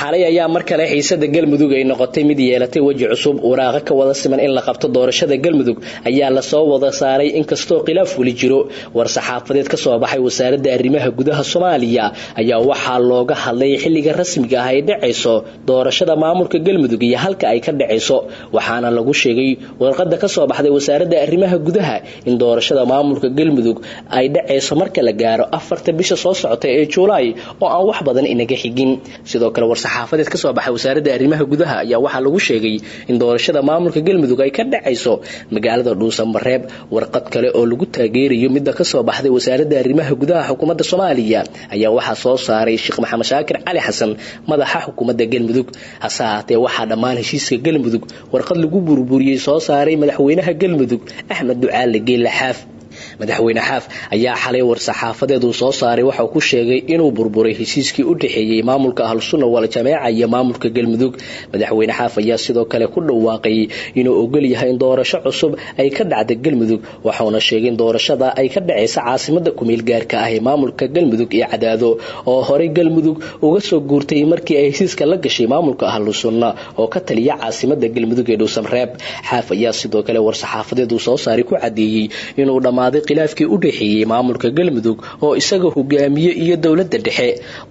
xalay ayaa mar kale xiisada galmudug ay noqotay mid yeelatay waji cusub waraaqa ka wada siman in la qabto doorashada galmudug ayaa la soo wada saaray inkastoo khilaaf wali jiro war saxaafadeed ka soo baxay wasaaradda arrimaha gudaha Soomaaliya ayaa waxaa looga hadlay xilliga rasmiga ah ee dhacayso doorashada maamulka galmudug iyo halka ay ka dhacayso waxaana lagu sheegay warqadda ka soo baxday wasaaradda arrimaha gudaha in doorashada maamulka galmudug ay dhacayso marka la gaaro 4 bisha soo socota ee Juulaay oo aan wax badan inaga xigin sidoo kale war saxaafadeed ka soo baxay wasaaradda arrimaha gudaha ayaa waxa lagu sheegay in doorashada maamulka galmudug ay ka dhacayso magaalada Dhuusamareeb warqad kale oo lagu taageerayo midda ka soo baxday wasaaradda arrimaha gudaha xukuumadda Soomaaliya ayaa waxa soo saaray Sheekh Maxamed Shaakir Cali Xasan madaxa xukuumadda galmudug hasaatee waxa dhammaan heshiiska galmudug warqad lagu burburiyay soo saaray madaxweynaha galmudug Axmed Ducaale Geelle Xaaf madaxweyne Xaaf ayaa xalay war saxaafadeed uu soo saaray waxa uu ku sheegay inuu burburay heshiiskii u dhaxeeyay maamulka Ahlusunna wal Jameeca iyo maamulka galmudug madaxweyne Xaaf ayaa sidoo kale ku dhawaaqay inuu ogol yahay in doorasho cusub ay ka dhacdo galmudug waxaana sheegay in doorashada ay ka dhacayso caasimadda ku meel gaarka ah ee maamulka galmudug iyo Cadaado oo hore galmudug uga soo guurtay markii ay heshiiska la gashay maamulka Ahlusunna oo ka taliya caasimadda galmudug ee Dhuusamareeb Xaaf ayaa sidoo kale war saxaafadeed uu soo saaray ku cadeeyay inuu khilaafkii u dhaxeeyay maamulka galmudug oo isaga hogaamiye iyo dawladda dhexe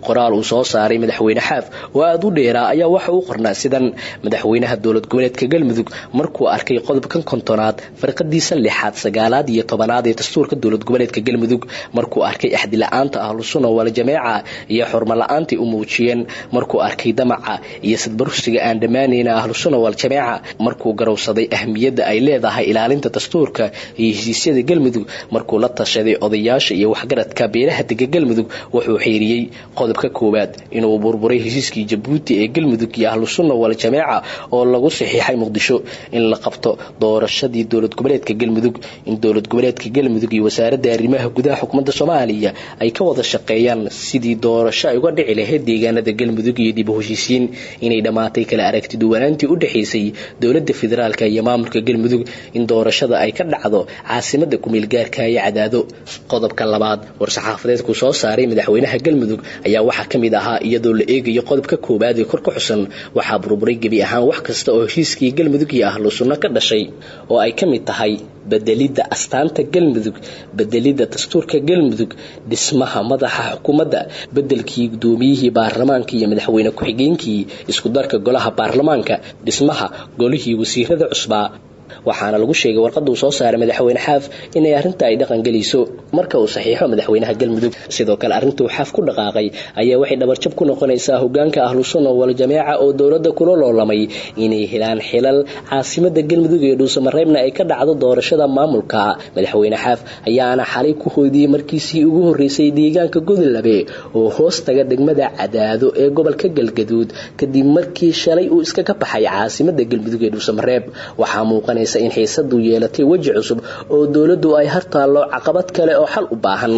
qoraal uu soo saaray madaxweyne Xaaf oo aad u dheeraa ayaa waxa uu qornaa sidan madaxweynaha dawlad goboleedka galmudug markuu arkay qodobkan 5aad farqadiisa 6aad 9aad iyo 10aad ee dastuurka dawlad goboleedka galmudug markuu arkay axdi la'aanta Ahlusunna wal Jameeca iyo xurmo la'aantii u muujiyeen markuu arkay damaca iyo sadbarsiga aan dhamaanayna Ahlusunna wal Jameeca markuu garowsaday ahmiyadda ay leedahay ilaalinta dastuurka iyo heshiisyada galmudug markuu la tashaday odayaasha iyo waxgaradka beelaha dega galmudug wuxuu xiriiriyay qodobka 1aad inuu burburay heshiiskii Jabuuti ee galmudug iyo Ahlusunna wal Jameeca oo lagu saxiixay Muqdisho in la qabto doorashadii dawlad goboleedka galmudug in dawlad goboleedka galmudug iyo wasaaradda arrimaha gudaha xukuumadda Soomaaliya ay ka wada shaqeeyaan sidii doorasho ay uga dhici lahayd deegaanada galmudug iyo dib u heshiisiin inay dhamaatay kala aragti duwanaantii u dhaxaysay dawladda federaalka iyo maamulka galmudug in doorashada ay ka dhacdo caasimadda ku meel gaarka Cadaado qodobka 2aad war saxaafadeed ku soo saaray madaxweynaha galmudug ayaa waxa kamid ahaa iyadoo la eegayo qodobka 1aad ee kor ku xusan waxa burburay gabi ahaan wax kasta oo heshiiskii galmudug iyo Ahlusunna ka dhashay oo ay kamid tahay bedelida astaanta galmudug bedelida dastuurka galmudug dhismaha madaxa xukuumadda bedelkii gudoomiyihii baarlamaanka iyo madaxweyne ku-xigeenkii isku darka golaha baarlamaanka dhismaha golihii wasiirada cusba waxaana lagu sheegay warqadda uu soo saaray madaxweyne Xaaf inay arinta ay dhaqan galiso marka uu saxiixo madaxweynaha galmudug sidoo kale arinta uu Xaaf ku dhaqaaqay ayaa waxay dhabarjab ku noqonaysaa hogaanka Ahlusunna wal Jameeca oo dawladda kula loolamay inay helaan xilal caasimadda galmudug ee Dhuusamareebna ay ka dhacdo doorashada maamulka madaxweyne Xaaf ayaana xalay ku hoydiyay markiisii ugu horeysay deegaanka Godolabe oo hoos taga degmada Cadaado ee gobolka Galgaduud kadib markii shalay uu iska ka baxay caasimadda galmudug ee Dhuusamareeb waxa muuqanaysa in xiisadu yeelatay waji cusub oo dawladdu ay hartaalo caqabad kale oo xal u baahan